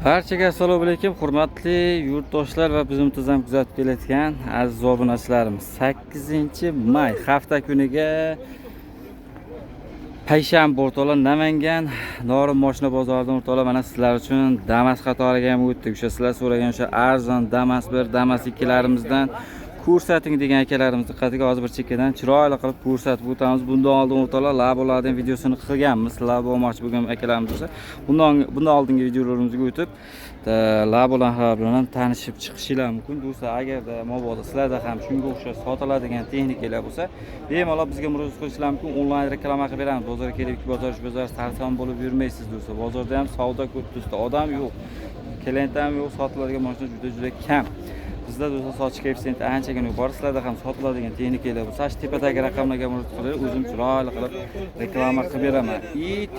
Barchaga assalomu alaykum, hurmatli yurtdoshlar va bizni muntazam kuzatib kelayotgan aziz obunachilarimiz. 8-may hafta kuniga payshanba o'rtoqlar Namangan Norin mashina bozoridan o'rtoqlar mana sizlar uchun Damas qatoriga ham o'tdik. O'sha sizlar so'ragan o'sha arzon Damas 1, Damas 2larimizdan ko'rsating degan akalarimiz diqqatiga hozir bir chekkadan chiroyli qilib ko'rsatib o'tamiz. Bundan oldin o'rtoqlar labolardan videosini qilganmiz. Labo olmoqchi bo'lgan akalarimiz bo'lsa, bundan oldingi videolarimizga o'tib labolar bilan tanishib chiqishinglar mumkin. Do'stlar, agarda mabodo sizlarda ham shunga o'xshash sotiladigan texnikalar bo'lsa, bemalol bizga murojaat qilishinglar mumkin. Onlayn reklama qilib beramiz. Bozorga kelib bozor sarson bo'lib yurmaysiz do'stlar. Bozorda ham savdo ko'p do'stlar. Odam yo'q, klient ham yo'q, sotiladigan mashina juda kam. Bizda do'stlar sotish koeffitsiyenti anchagina yuqori. Sizlarda ham sotiladigan texnikalar bo'lsa, tepədagi raqamlarga murojaat qilib, o'zim chiroyli qilib reklama qilib beraman.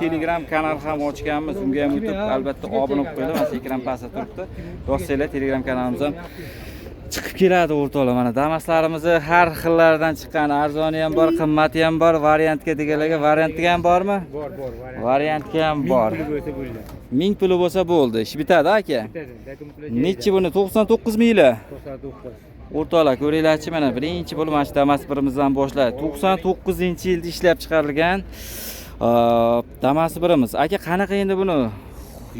Telegram kanal ham ochganmiz. Unga ham o'tib albatta obuna bo'lib qo'yinglar. Mana ekran pastda turibdi. Yozsanglar Telegram kanalimiz ham chiqib keladi o'rtoqlar. Mana Damaslarimizni har xillaridan chiqqan, arzoni ham bor, qimmati ham bor. Variantga deganlarga variantga ham bormi? Bor. Variantga ham bor. 1000 puli bo'lsa bo'ldi. Ish bitadi aka. Nechi buni 99 mingli? 99. O'rtoqlar, ko'ringlarchi, mana birinchi bo'lib mana shu Damas birimizdan boshlab 99-yilda ishlab chiqarilgan Damas birimiz. Aka, qanaqa endi buni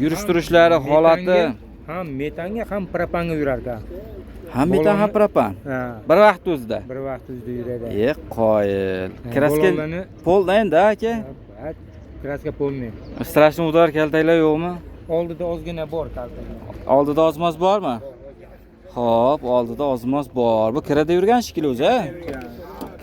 yurish turishlari, holati? Ham metanga, ham propanga yurar ekan. Ham metan, ham propan. Bir vaqt o'zida. Bir vaqt o'zida yuradi. Qoyil. Kraska polda endi aka. Kraska polni. Strashni udar kaltaklar yo'qmi? Oldida ozgina bor kaltaklar. Oldida ozmoz bormi? Xo'p, oldida ozmoz bor. Bu kirada yurgan shekilli o'zi.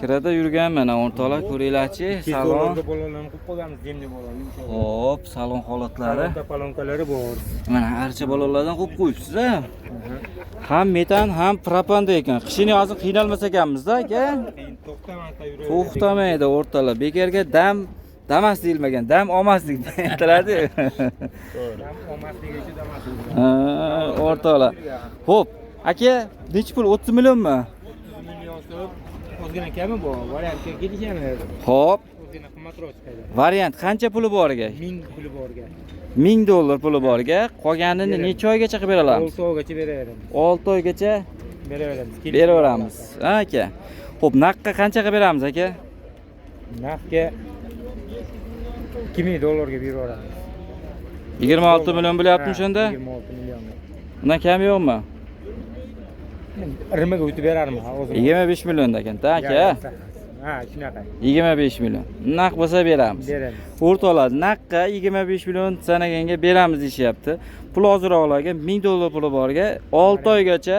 Kirada yurgan mana o'rtoqlar, ko'ringlarchi, salon. Bolalarni qo'yib qo'yamiz, demli bolalar. Xo'p, salon holatlari. Palonkalari bor. Mana archa bolalardan qo'yib qo'yibsiz-a? Ham metan, ham propanda ekan. Qishini hozir qiynalmas ekanmiz-da aka. To'xtamaydi o'rtoqlar. Bekarga Damas deyilmagan, dam olmaslik aytiladi. Dam olmasligi uchun Damas. O'rtoqlar. Xo'p, aka, nech pul? 30 millionmi? 30 million so'rab, ozgina kami bor. Variantga kelishamiz. Xo'p. Ozgina qimmatroq chiqadi. Variant qancha puli boriga? 1000 puli boriga. $1000 puli boriga. Qolganini necha oygacha qilib beramiz? 6 oygacha beraveramiz. 6 oygacha beraveramiz. Beraveramiz. Ha aka. Xo'p, naqqa qancha qilib beramiz aka? Naqqa $2000 ga beraveramiz. 26 million bo'lyaptimi shunda? 26 million. Undan kam yo'qmi? Rimaga o'tib berarmi o'zim? 25 milliondan ekan-da aka. Ha, shunaqa. 25 million. Naq bo'lsa beramiz. Beramiz. O'rtoqlar, naqqa 25 million sanaganga beramiz deyapti. Pul ozroqlarga $1000 puli borga 6 oygacha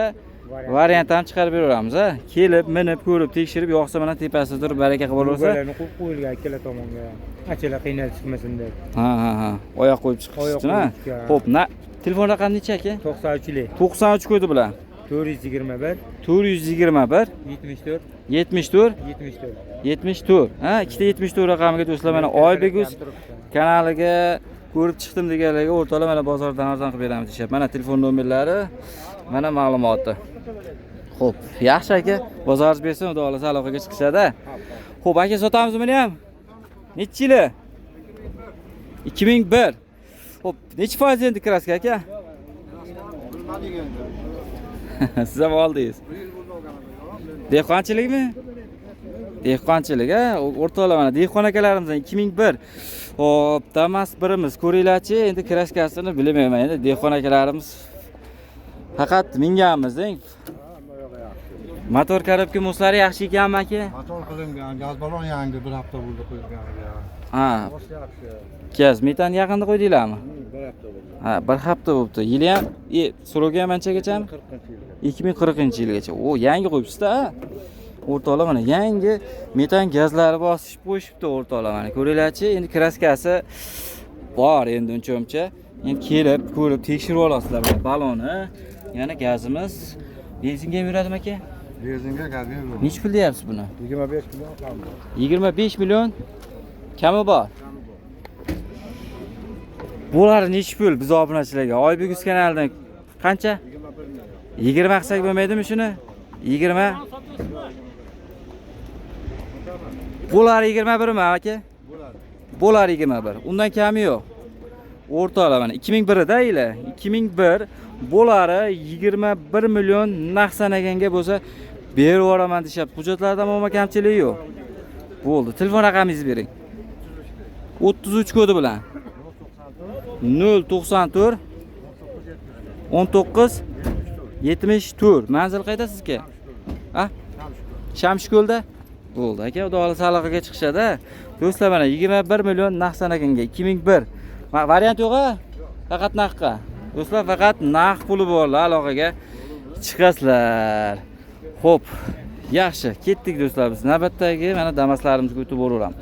variant ham chiqarib beramiz, ha. Kelib, minib, ko'rib, tekshirib, yo'qsa mana tepasida turib baraka qilib olsa. Ularni qo'yib qo'yilgan ikkala tomonga. Achalar qiynalib chiqmasin deb. Ha. Oyoq qo'yib chiqishdi-mi? Xo'p, telefon raqami necha aka? 93lik. 93 kodi bilan. 421 421 74 74. Ha, ikkita 74 raqamiga do'stlar mana Oybeguz kanaliga ko'rib chiqdim deganlarga o'rtoqlar mana bozordan arzon qilib beramiz deyapti. Mana telefon nomerlari, mana ma'lumoti. Xo'p, yaxshi aka, bozoringiz bersin, xudo xolasa aloqaga chiqishadi. Xo'p, aka, sotamiz buni ham. Necha yili? 2001. Xo'p, necha foiz endi kraska aka? Siz ham oldingiz. Dehqonchilikmi? Dehqonchilik, ha? O'rtoqlar mana dehqon akalarimizdan 2001. Xo'p, Damas birimiz ko'ringlarchi, endi kraskasini bilmayman. Endi dehqon akalarimiz faqat minganmiz-deng. Motor korobka moslari yaxshi ekanmi aka? Motor qilingan, gaz balon yangi bir hafta bo'ldi qo'yilganiga. Ha. Gaz metan yaqinda qo'ydinglarmi? Bir hafta bo'ldi. Ha, bir hafta bo'libdi. Yili ham, srogi ham anchagacha? 2040-yilgacha. O, yangi qo'yibsiz-da, ha? O'rtoqlar mana yangi metan gazlari bosib qo'yishibdi o'rtoqlar mana. Ko'ringlarchi, endi kraskasi bor endi uncha-muncha. Endi kelib, ko'rib, tekshirib olasizlar mana baloni. Yana gazimiz. Benzinga ham yuradimi aka? Benzinga gazga yuradi. Necha pul deyapsiz buni? 25 million qoldi. 25 million kami bor. Bular necha pul biz obunachilarga? Oybeguz kanalidan qancha? 20 qilsak bo'lmaydimi shuni? 20. Bular 21 mi aka? Bular 21. Undan kami yo'q. O'rtoqlar mana 2001 da ila 2001 bo'lari 21 million naqd sanaganga bo'lsa berib yuboraman deyapti. Hujjatlarda umuman kamchilik yo'q. Bo'ldi. Telefon raqamingizni bering. 33 kodi bilan 094 19 74. Manzil qayda sizga? Ha? Shamshko'lda. Bo'ldi aka, xudo xolasa aloqaga chiqishadi. Do'stlar mana 21 million naqd sanaganga 2001. Variant yo'q-a? Faqat naqdqa. Do'stlar faqat naqd puli borlar, aloqaga chiqasizlar. Xo'p, yaxshi. Ketdik do'stlar biz. Navbatdagi mana Damas'larimizga o'tib boraveramiz.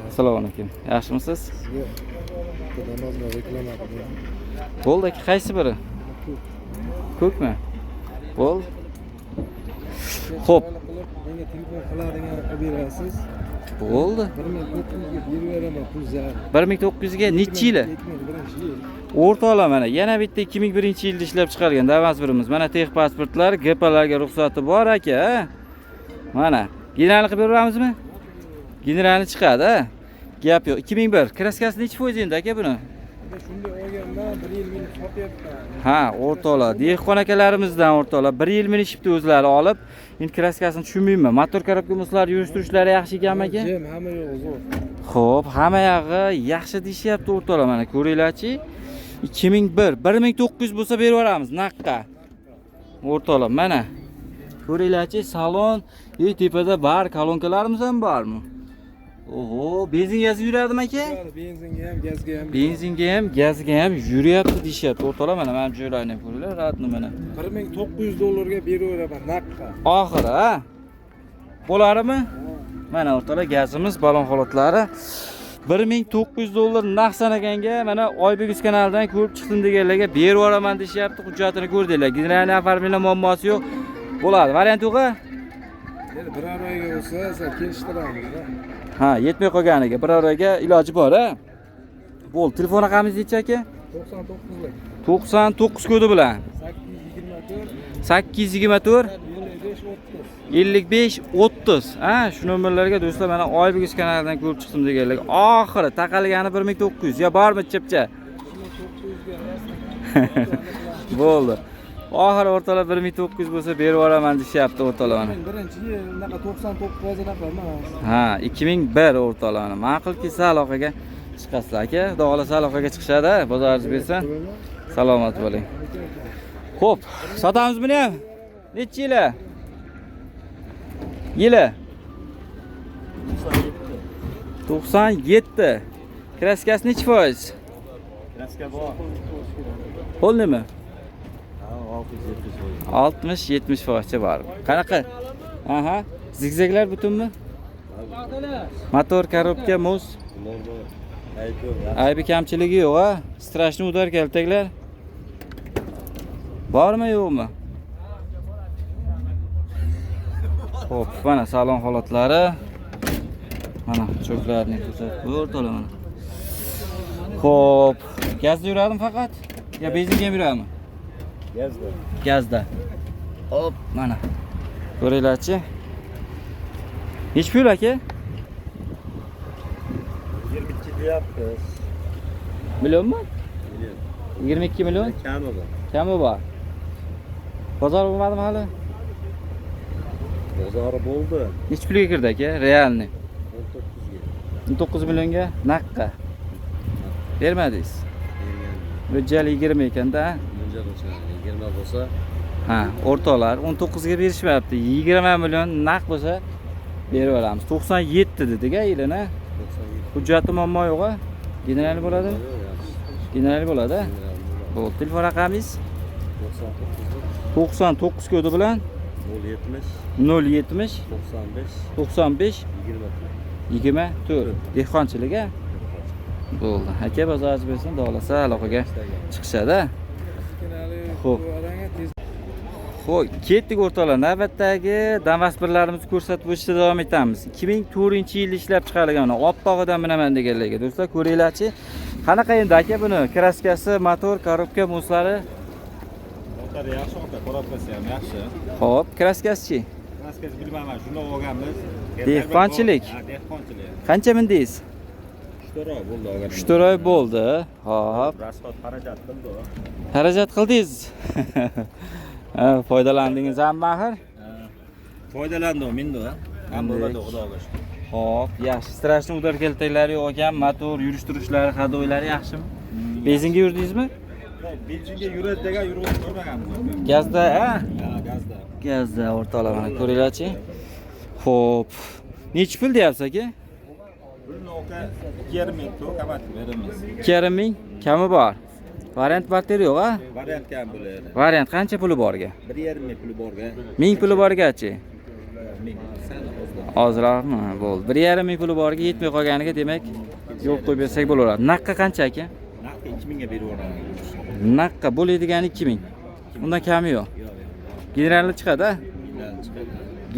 Assalomu alaykum. Yaxshimisiz? Bo'ldi aka, qaysi biri? Ko'kmi? Bo'ldi. Xo'p. Menga telefon qiladigan qilib berasiz. Bo'ldi. 1900 ga berib beraman pulza. 1900 ga necha yili? O'rtoqlar mana yana bitta 2001-yilda ishlab chiqargan Damas birimiz. Mana texnik pasportlar, GPlarga ruxsati bor aka. Mana, generalni qilib beramizmi? Generalni chiqadi. Gap yo'q. 2001 kraskasi necha foiz endi aka buni? Shunday olganda 1 yil meni sotyapti. Ha, o'rtoqlar, dehqon akalarimizdan o'rtoqlar 1 yil minishibdi o'zlari olib. Endi kraskasini tushunmayman. Motor korobka muslar yurishtirishlari yaxshi ekanmi aka? Hamma yo'q zo'r. Xo'p, hamma yog'i yaxshi deyapti o'rtoqlar, mana ko'ringlarchi. 2001 1900 bo'lsa berib yuboramiz naqqa. O'rtoqlar, mana ko'ringlarchi, salon, tepada bar kolonkalarimiz ham bormi? Oho, benzin gazga yuradimi aka? Benzinga ham, gazga ham. Benzinga ham, gazga ham yuryapti deyapti. O'rtoqlar, mana men joylarni ham ko'ringlar, ratni mana. 1900 dollarga berib beraman naqqa. Oxiri, ha? Bo'larmi? Mana o'rtoqlar, gazimiz, balon holatlari 1900 dollar naqd sanaganga mana Oybek kanalidan ko'rib chiqdim deganlarga berib yuboraman deyapti. Hujjatini ko'rdinglar. Generalniy oformlanish muammosi yo'q. Bo'ladi. Variant yo'q-a? Endi bir oyga bo'lsa, sen kelishtiramiz. Ha, yetmay qolganiga bir oyga iloji bor, ha? Bo'ldi. Telefon raqamingiz necha aka? 99lik. 99 kodi bilan 824 55 30. Ha, shu nomerlarga do'stlar mana Oybek kanalidan ko'rib chiqdim deganlarga oxiri taqalgani 1900. Ya bormi chipcha? Bo'ldi. Oxiri o'rtalar 1900 bo'lsa berib yuboraman deyapti o'rtalar mana. Birinchi yil unaqa 99 anaqa emas. Ha, 2001 o'rtalar mana. Ma'qul kelsa aloqaga chiqasizlar aka. Xudo xolasa aloqaga chiqishadi, bozoringiz bersa. Salomat bo'ling. Xo'p, sotamiz buni ham. Necha yili? Yili 97. Kraskasi necha foiz? Kraska bor. Bo'ldimi? 670 60-70 foizcha bor. Qanaqa? Aha, zigzaglar butunmi? Motor, korobka, muz. Aybi kamchiligi yo'q, ha? Strashni udar kaltaklar. Bormi, yo'qmi? Xo'p, mana salon holatlari. Mana cho'klarni ko'rsatib o'rtalar mana. Xo'p, gazda yuradimi faqat? Ya benzinga ham yuradimi? Gazda. Gazda. Hop, mana. Ko'ringlarchi. Necha pul aka? 22 deyapmiz. Millionmi? 22 million? Kami bor. Kami bor. Bozor bo'lmadimi hali? Bozori bo'ldi. Necha pulga kirdi aka? Realni. 19 ga. 19 millionga naqqa. Bermadingiz. Mo'ljal 20 ekanda. Mo'ljal 20 bo'lsa, Ha, o'rtoqlar 19 ga berishmayapti. 20 million naq bo'lsa berib olamiz. 97 dediga yilini. 97. Hujjati muammo yo'q-a? Generalni bo'ladimi? Generalni bo'ladi. Bo'ldi. Telefon raqamingiz 99 kodi bilan 070 070 95 95 20. 24. Dehqonchilik-a? Bo'ldi. Aka bozoringiz bersin, xohlasa aloqaga chiqishadi. Xo'p. Xo'p, ketdik o'rtoqlar. Navbatdagi Damas birlarimizni ko'rsatib o'tishda davom etamiz. 2004-yilda ishlab chiqarilgan mana oppog'idan minaman deganlarga do'stlar ko'ringlarchi. Qanaqa endi aka buni? Kraskasi, motor, korobka, muslari. Motor yaxshi, korobkasi ham yaxshi. Xo'p, kraskasi-chi? Kraskasi bilmayman, shunday olganmiz. Dehqonchilik. Ha, dehqonchilik. Qancha mindingiz? 3-4 oy bo'ldi olganim. 3-4 oy bo'ldi. Xo'p. Rasxod xarajat qildi u. Xarajat qildingiz. Ha, foydalandingiz ham axir. Foydalandim menda. Ham bo'ladi xudoga shukr. Xo'p, yaxshi. Strashni udar keltiklari yo'q ekan, motor yurishtirishlari, hadoylari yaxshimi? Benzinga yurdingizmi? Benzinga yuradi degan yurib ko'rmaganmiz. Gazda, ha? Ha, gazda. Gazda o'rtalamani ko'ringlar-chi. Xo'p. Necha pul deyapsiz aka? Pulni oka 2,5 ming pul qamatib beramiz. 2,5 ming kami bor. Variant barter yo'q, ha? Variant kam bo'ladi. Variant qancha puli borga? 1,5 ming puli borga. 1000 puli borgachi? 1000. Sal Ozroqmi? Bo'ldi. 1,5 ming puli borga yetmay qolganiga demak yo'q qo'yib bersak bo'laveradi. Naqqa qancha aka? Naqd 2 mingga berib yuboraman. Naqqa bo'laydigani 2000. Undan kami yo'q. Yo'q, yo'q. Generalni chiqadi, ha?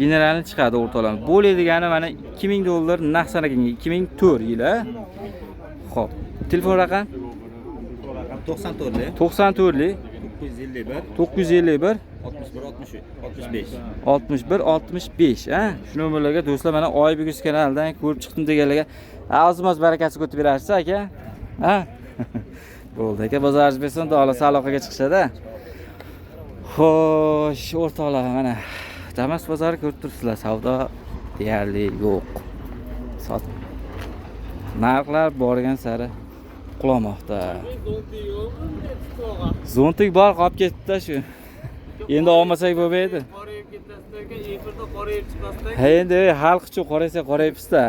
Generalni chiqadi o'rtalama. Bo'laydigani mana 2000 dollar naqd sanaga 2004 yili, ha? Xo'p. Telefon raqam? Raqam 94lik 94lik 951 951 61 65, ha? Shu nomerlarga do'stlar mana Oybek kanalidan ko'rib chiqdim deganlarga oz-moz barakasi ko'tib berasiz aka. Ha? Bo'ldi aka, bozoringiz bersin, do'la saloqaga chiqishadi. Xo'sh, o'rtoqlar mana Damas bozori ko'rib turibsizlar, savdo deyarli yo'q. Sot. Narxlar borgan sari qulamoqda. Zontik bor, qolib ketdi shu. Endi olmasak bo'lmaydi. Qorayib ketasizlarga, efirda qorayib chiqasizlar. Ha, endi xalq uchun qoraysa qorayibsiz-da.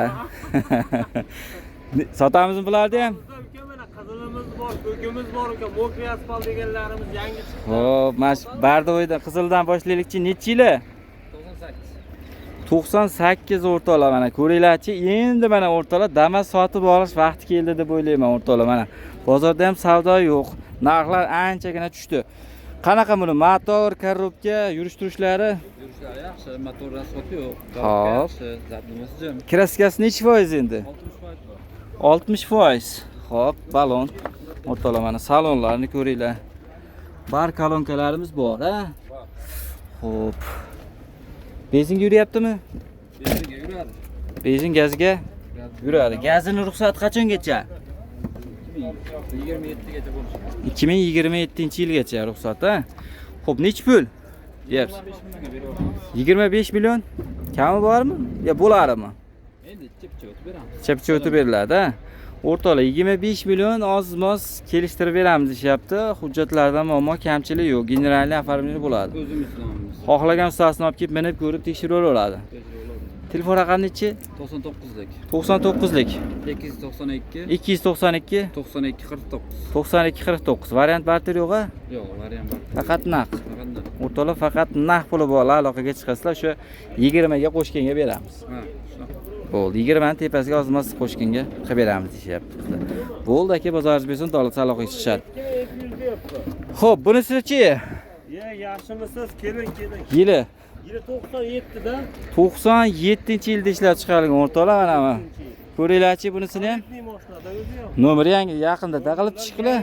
Sotamizmi bularni ham? Uka mana qizilimiz bor, ko'kimiz bor uka, mokriy asfalt deganlarimiz yangi chiqdi. Xo'p, mana shu Bardovoydan Qizildan boshlaylikchi. Necha yili? 98 o'rtoqlar mana ko'ringlarchi. Endi mana o'rtoqlar Damas sotib olish vaqti keldi deb o'ylayman o'rtoqlar mana. Bozorda ham savdo yo'q. Narxlar anchagina tushdi. Qanaqa buni motor, korobka, yurishtirishlari? Yurishlar yaxshi, motor rasxoti yo'q. Hop. Yaxshi, zabdimasi jim. Kraskasi necha foiz endi? 60% bor. 60%. Xo'p, balon. O'rtoqlar mana salonlarni ko'ringlar. Bar kolonkalarimiz bor, ha? Xo'p. Benzinga yuryaptimi? Benzinga yuradi. Benzin gazga yuradi. Gazini ruxsat qachongacha? 2027gacha bo'lishi. 2027-yilgacha ruxsat, ha? Xo'p, necha pul? Deyapsiz. 25 million. Kami bormi? Yo, bo'ladimi? Endi chipcha o'tib beramiz. Chapcha o'tib beriladi, ha? O'rtoqlar 25 million oz-moz kelishtirib beramiz deyapti. Hujjatlarda muammo, kamchilik yo'q. Generalniy oformlenish bo'ladi. O'zimiz qilamiz. Xohlagan ustasini olib kelib minib ko'rib tekshirib olaveradi. Telefon raqami nechi? 99lik. 99lik 292 292 92 49. 92 49. Variant barter yo'q-a? Yo'q, variant bor. Faqat naqd. Faqat O'rtoqlar faqat naqd puli bor, aloqaga chiqasizlar, shu 20 ga qo'shganga beramiz. ha, shunaqa. Bo'ldi, 20 ni tepasiga ozmas qo'shganga qilib beramiz deyapti. Bo'ldi aka, bozoringiz bersin, davlat aloqaga chiqishadi. Xo'p, bunisi-chi? Ye, yaxshimisiz? Keling. Yili Yili 97 da. 97-yilda ishlab chiqarilgan o'rtoqlar mana bu. Ko'ringlarchi bunisini ham. Moshinada o'zi yo'q. Nomer yangi, yaqinda taqilib chiqdilar.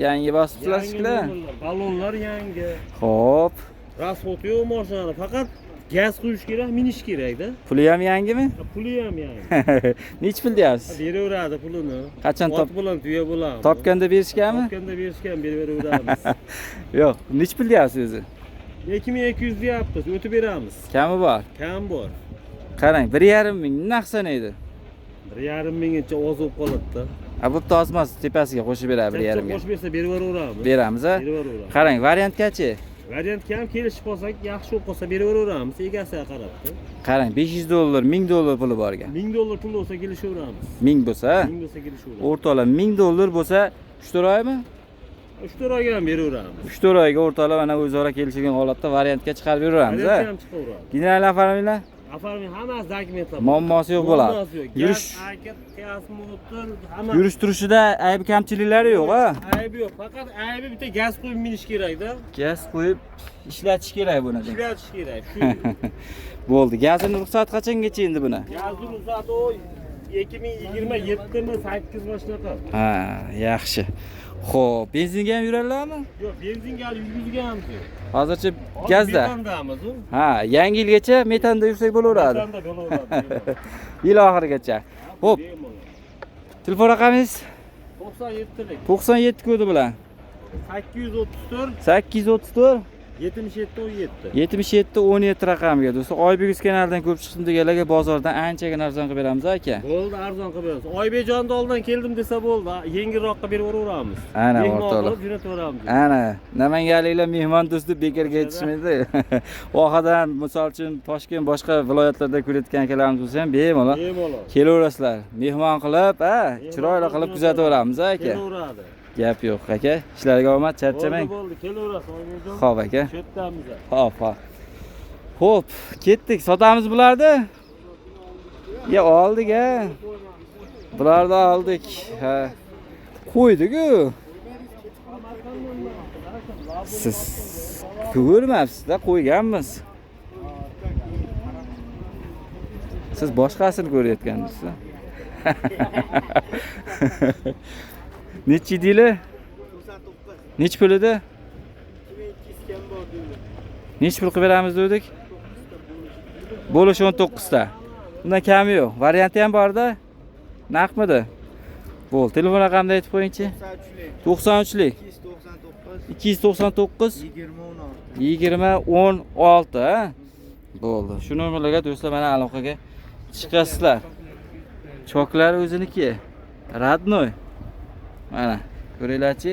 Yangi bosibsizlar chiqdilar. Balonlar yangi. Xo'p, Rasxoti yo'q mashinani, faqat gaz quyish kerak, minish kerak-da. puli ham yangimi? Puli ham yangi. Necha pul deyapsiz? Beraveradi pulini. Qachon Ot bilan tuya bilan. topganda berishganmi? Topganda berishgan, beraveramiz. Yo'q, necha pul deyapsiz o'zi? 2200 deyapmiz, o'tib beramiz. Kami bor. Kam bor. Qarang, 1,5 ming naq sanaydi. 1,5 minggacha oz bo'lib qoladi-da. A bu tozmas tepasiga qo'shib beradi 1,5 ming. Qo'shib bersa beraveramiz. Beramiz, a? Beraveramiz. Qarang, variantgachi? Variant kam kelishib qolsak, yaxshi bo'lib qolsa beraveramiz, egasiga qarab-da. Qarang, 500 dollar, 1000 dollar puli borga. 1000 dollar pul bo'lsa kelishaveramiz. 1000 bo'lsa, 1000 bo'lsa kelishaveramiz. o'rtoqlar 1000 dollar bo'lsa 3-4 oymi? 3-4 oyga ham beraveramiz. 3-4 oyga o'rtoqlar mana o'zaro kelishilgan holatda variantga chiqarib beramiz, a? Variant ham chiqaveramiz. General oforminglar Afarmin hammasi dokumentlar. muammosi yo'q bo'ladi. Yurish hamma yurishtirishida ayb kamchiliklari yo'q, a? aybi yo'q. Faqat aybi bitta gaz qo'yib minish kerak-da. Gaz qo'yib ishlatish kerak buni. Ishlatish kerak. Shu Bo'ldi. Gazini ruxsat qachongacha endi buni? gazni ruxsati o 2027 mi 8 mi shunaqa. Ha, yaxshi. Xo'p, benzinga ham yuradilarmi? Yo'q, benzinga yurgizgan ham yo'q. Hozircha gazda. Metandamiz u. Ha, yangi yilgacha metanda yursak bo'laveradi. Metanda bo'laveradi. Yil oxirigacha. Xo'p, Telefon raqamingiz 97lik 97 kodi bilan 834 834 77 17. 77 17 raqamiga do'stlar. Oybek kanalidan ko'rib chiqdim deganlarga bozordan anchagina arzon qilib beramiz aka. Bo'ldi, arzon qilib beramiz. Oybekjonning oldidan keldim desa bo'ldi, yengilroqqa berib yuboraveramiz. Ana Mehmon o'rtoqlar. qilib jo'nataveramiz. Ana, namanganliklar mehmon do'sti bekarga yetishmaydi. Vohadan, misol uchun Toshkent boshqa viloyatlarda ko'rayotgan akalarimiz bo'lsa ham bemalol Bemalol. kelaverasizlar. Mehmon qilib, chiroyli qilib kuzataveramiz aka. Kelaveradi. Gap yo'q aka. Ishlarga omad, charchamang. Bo'ldi, kelaverasiz Oybekjon. Xo'p aka. Shu yerdamiz. Hop. Xo'p, ketdik. Sotamiz bularni. Ya oldik a. Bularni oldik. Ha. Qo'ydik-ku. Siz ko'rmabsiz-da, qo'yganmiz. Siz boshqasini ko'rayotgansizda. Nechi deyli? 99. Nech pul edi? 2200 kam bor deydi. Nech pul qilib beramiz dedik? Bo'lish 19 ta. Undan kami yo'q. Varianti ham bor-da. Naqmidi? Bo'l, telefon raqamini aytib qo'ying-chi. 93lik 299 20 16. Bo'ldi. Shu nomerlarga do'stlar mana aloqaga chiqasizlar. Choklar o'ziniki. Radnoy. Mana ko'ringlar-chi.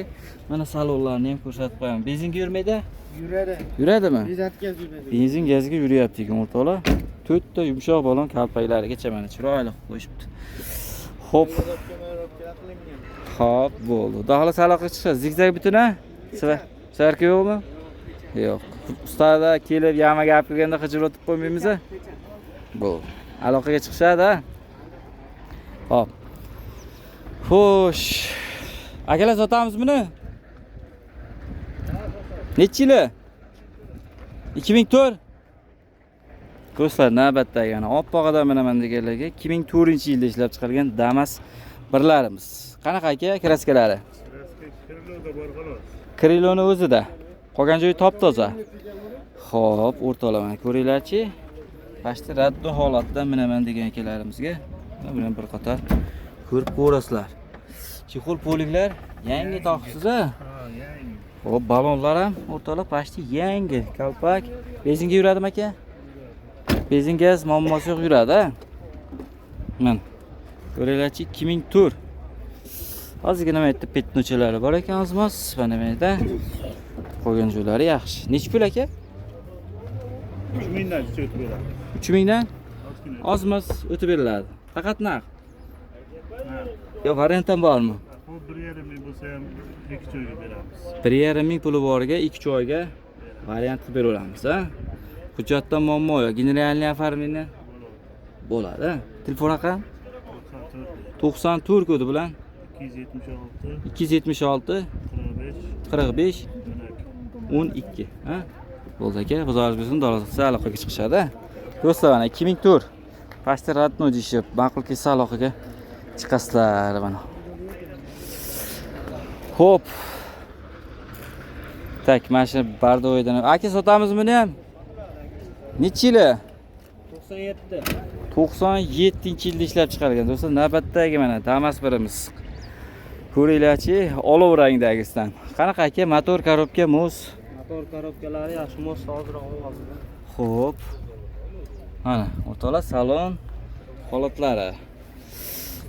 Mana salonlarni ham ko'rsatib qo'yaman. Benzinga yurmaydi? Yuradi. Yuradimi? Bezatga yuradi. Benzin gazga yuryapti ekan o'rtoqlar. 4 ta yumshoq balon kalpaklarigacha mana chiroyli qilib qo'yishibdi. Xo'p. Xo'p, bo'ldi. Xudo aloqaga chiqasiz. Zigzag bituna? Sarka yo'qmi? Yo'q. Ustada kelib yama gap qilganda hijr o'tib qo'ymaymiz-a? Bo'ldi. Aloqaga chiqishadi-a? Xo'p. Xo'sh. Akalar sotamiz buni? Nechi yili? 2004. Do'stlar, navbatdagi yana oppoq odam bilan deganlarga 2004-yilda ishlab chiqarilgan Damas birlarimiz. Qanaqa aka kraskalari? Kriloda bor xolos. Kriloni o'zida. Qolgan joyi top-toza. Xo'p, o'rtalaman ko'ringlar-chi. Pastda raddo holatda minaman degan akalarimizga buni bir qator ko'rib ko'rasizlar. Chexol poliklar yangi topibsiz-a? Xo'p, balonlar ham o'rtoqlar pastda yangi. Kalpak. Benzinga yuradimi aka? Benzin gaz muammosi yo'q yuradi-a? Mana. Ko'ringlar-chi 2004. Hozirgina men aytdim, petnochalari bor ekan ozmos. Mana menda. Qo'ygan joylari yaxshi. Nech pul aka? 3000 dan o'tib beradi. 3000 dan? Ozmos o'tib beriladi. Faqat naq. Yo, variant ham bormi? Bu 1,5 ming bo'lsa ham 2 joyga beramiz. 1,5 ming puli boriga 2 joyga variant qilib beraveramiz, ha? Hujjatdan muammo yo'q. Generalniy oformlение bo'ladi. Telefon raqam 94 kodi bilan 276 45 12, ha? Bo'ldi aka, bozoringiz bo'lsin, dorozasiz aloqaga chiqishadi. Do'stlar, mana 2004 pastda radno deyishib, ma'qul kelsa aloqaga chiqasizlar mana. Xo'p. Tak, mashina bardoydan. Aka, sotamiz buni ham? Nechi yili? 97. 97-yilda ishlab chiqarilgan. Do'stlar, navbatdagi mana Damas birimiz. Ko'ringlar-chi, olov rangdagisidan. Qanaqa aka, motor, korobka, muz? Motor korobkalari yaxshi, mos hozir oldi. Xo'p. Mana, o'rtoqlar salon holatlari.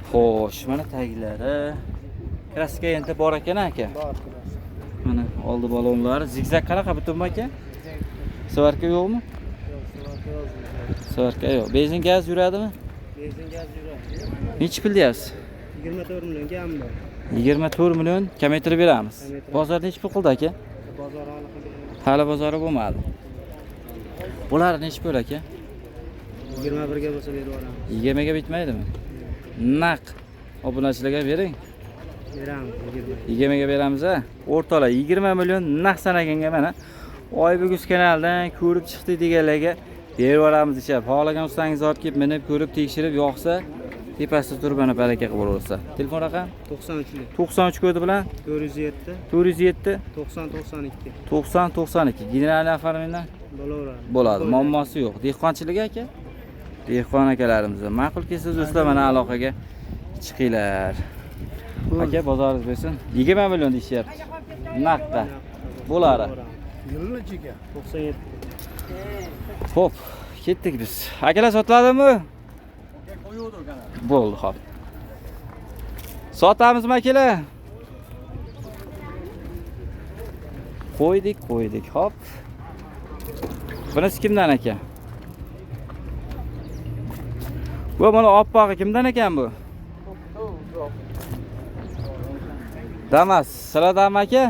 Xo'sh, mana taglari. Kraska endi bor ekan aka. Bor. Mana oldi balonlari. Zigzag qanaqa bitummi aka? Svarka yo'qmi? Svarka yo'q. Benzin gaz yuradimi? Benzin gaz yuradi. Nechi pul deyapsiz? 24 million kam bor. 24 million kamaytirib beramiz. Bozor nechi pul qildi aka? Bozor Hali bozori bo'lmadi. Bular nechi pul aka? 21 ga bo'lsa berib yuboramiz. 20 ga bitmaydimi? Naq. Obunachilarga bering. Beramiz 20. 20 ga beramiz a. O'rtalar 20 million naq sanaganga mana Oybek kanalidan ko'rib chiqdi deganlarga berib yuboramiz ishab. Xohlagan ustangiz olib kelib minib ko'rib tekshirib yoqsa tepasida turib mana baraka qilib yuborsa. Telefon raqam 93. 93 kodi bilan 407 407 90 92. 90 92. Generalniy oformlение Bo'laveradi. bo'ladi. Muammosi yo'q. Dehqonchilik aka? Dehqon akalarimiz. Ma'qul kelsa do'stlar mana aloqaga chiqinglar. Aka bozoringiz bersin. 20 million deyishyapti. Naqdda. Bo'ladi. Yil nechiga? 97. Xo'p, ketdik biz. Akalar sotiladimi? Bo'ldi, xo'p. Sotamizmi akalar? Qo'ydik, xo'p. Bunisi kimdan aka? Bu mana oppog'i kimdan ekan bu? Damas, sizlardanmi aka?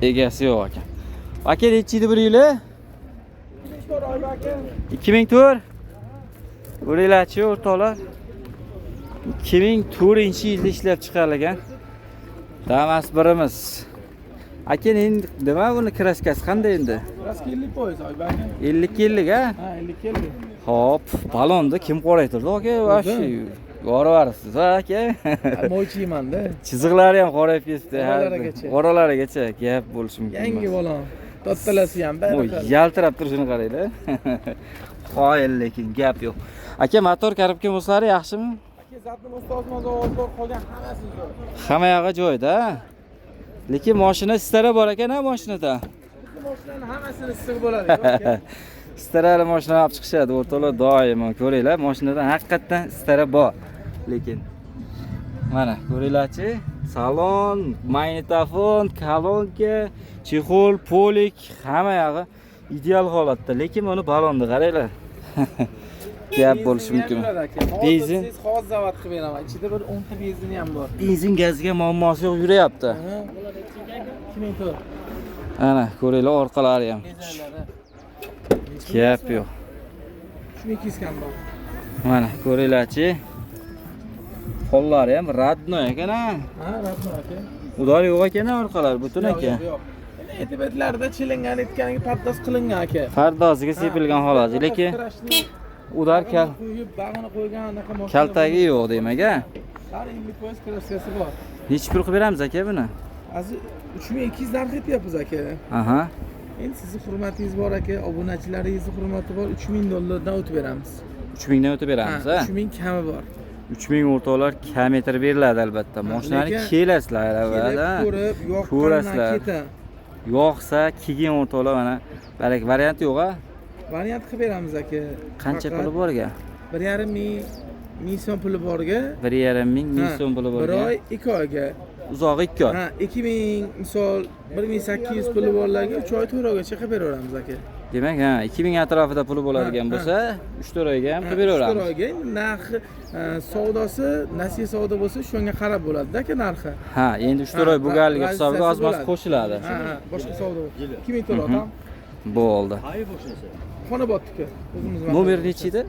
Egasi yo'q aka. Aka nechi ydi bir yili? 2004. O'raylarchi o'rtoqlar. 2004-yilda ishlab chiqarilgan Damas birimiz. Aka endi nima buni kraskasi qanday endi? Kraska 50% oy baka. 50 ha? Ha, 50. Hop, balonni kim qoraytirdi aka? Vashi yo'ravarsiz aka. Mo'chiyman-da. Chiziqlari ham qorayib ketdi. Oralarigacha. Oralarigacha gap bo'lishi mumkin. Yangi balon. Tottalasi ham bari. Voy, yaltirab turishini qaranglar. Qoyil lekin gap yo'q. Aka motor karobka mo'slari yaxshimi? Aka zatning ustozimiz ovozlar qolgan hammasi zo'r. Hamma yog'i joyida. Lekin mashina stara bor ekan-a mashinada. Mashinaning hammasini issiq bo'ladi. Starali mashina olib chiqishadi o'rtoqlar doimo ko'ringlar, mashinada haqiqatan stara bor. Lekin mana ko'ringlarchi, salon, magnitofon, kolonka, chexol, polik, hamma yog'i ideal holatda. Lekin buni balonni qaranglar. Gap bo'lishi mumkin. Benzin Siz hozir zavod qilib beraman. Ichida bir 10 ta benzin ham bor. benzin gazga muammosi yo'q yuryapti. 2004. Ana ko'ringlar orqalari ham. Gap yo'q. 3200 kam bor. Mana ko'ringlarchi. Qo'llari ham radnoy ekan-a. Ha, rahmat aka. Udor yo'q ekan orqalar butun ekan. Yo'q. E'tiborlarda chilingan etganiga pardoz qilingan aka. Pardoziga sepilgan holat, lekin udar qo'yib, bag'ini qo'ygan anaqa mashina. kaltagi yo'q demak-a. Har 50% kraskasi bor. Necha pul qilib beramiz aka buni? Hozir 3200 narx aytyapmiz aka. Aha. Endi sizni hurmatingiz bor aka, obunachilaringizni hurmati bor. $3000 o'tib beramiz. 3000 dan o'tib beramiz, ha? 3000 kami bor. 3000 o'rtoqlar kilometr beriladi albatta. Mashinani lekin kelasizlar, avvalo. Ko'rib, yoqqandan Ko'rasizlar. keta. Yo'qsa, keyin o'rtoqlar mana balak variant yo'q-a? Variant qilib beramiz aka. Qancha puli borga? 1,5 ming so'm puli borga. 1,5 ming so'm puli Bir borga. oy 2 oyga. Uzog'i 2 oy. Ha, 2000 misol 1800 puli borlarga 3 oy 4 oygacha qilib beraveramiz aka. Demak, ha, 2000 atrofida puli bo'ladigan bo'lsa, 3-4 oyga ham qilib 3 beraveramiz. oyga narxi savdosi, nasiya savdo bo'lsa, shunga qarab bo'ladi-da aka narxi. Ha, endi 3-4 oy bo'lganligi va- hisobiga va- ozmas qo'shiladi. Ha, boshqa savdo. 2000 to'latam. Bo'ldi. Xonobodniki. O'zimiz Nomer nechi edi?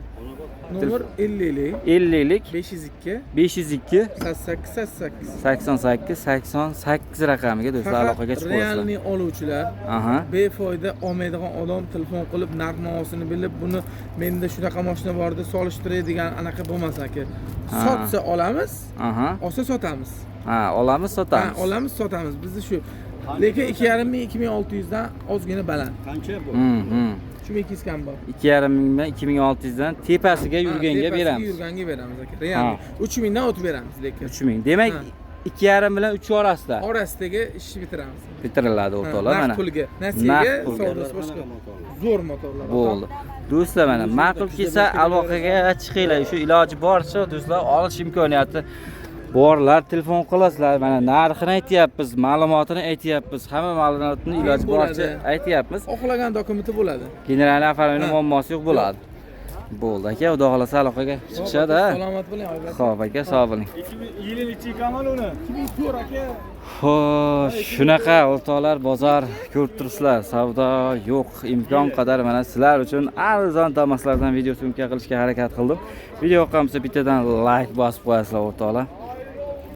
Nomer 50lik 50lik 502 502 88 88 88 raqamiga do'stlar aloqaga chiqasizlar. realniy oluvchilar Aha. befoyda olmaydigan odam telefon qilib narx-navosini bilib, buni menda shunaqa mashina bor deb solishtiray degan anaqa bo'lmas aka. Sotsa olamiz, Aha. olsa sotamiz. Ha, olamiz, Ha, sotamiz. olamiz, sotamiz. Bizni shu. Lekin 2,5 ming 2600 dan ozgina baland. Qancha bu? 3200 kam bor. 2,5 mingdan 2600 dan tepasiga yurganga Tepasiga beramiz. Yurganga beramiz aka. Realniy 3000 dan o'tib beramiz lekin. 3000. Demak, Ha. 2,5 bilan 3 orasida Orasidagi ishni bitiramiz. bitiriladi o'rtoqlar Naqd mana. pulga, nasiyaga, Naqd pulga. savdosi boshqa. Zo'r motorlar. Bo'ldi. Do'stlar mana ma'qul kelsa aloqaga chiqinglar. Shu iloji boricha do'stlar olish imkoniyati borlar, telefon qilasizlar. Mana narxini aytyapmiz, ma'lumotini aytyapmiz, hamma ma'lumotni iloji boricha aytyapmiz. Xohlagan dokumenti bo'ladi. General avtomobil muammosi yo'q bo'ladi. Bo'ldi aka, xudo xolasa aloqaga chiqishadi. Salomat bo'ling oylar. Xo'p aka, sog' bo'ling. 2000 nechi kamal uni? 2004 aka. Xo'sh, shunaqa o'rtoqlar, bozor ko'rib turibsizlar. Savdo yo'q, imkon qadar mana sizlar uchun arzon Damaslardan video syomka qilishga harakat qildim. Video yoqqan bo'lsa bittadan like bosib qo'yasizlar o'rtoqlar.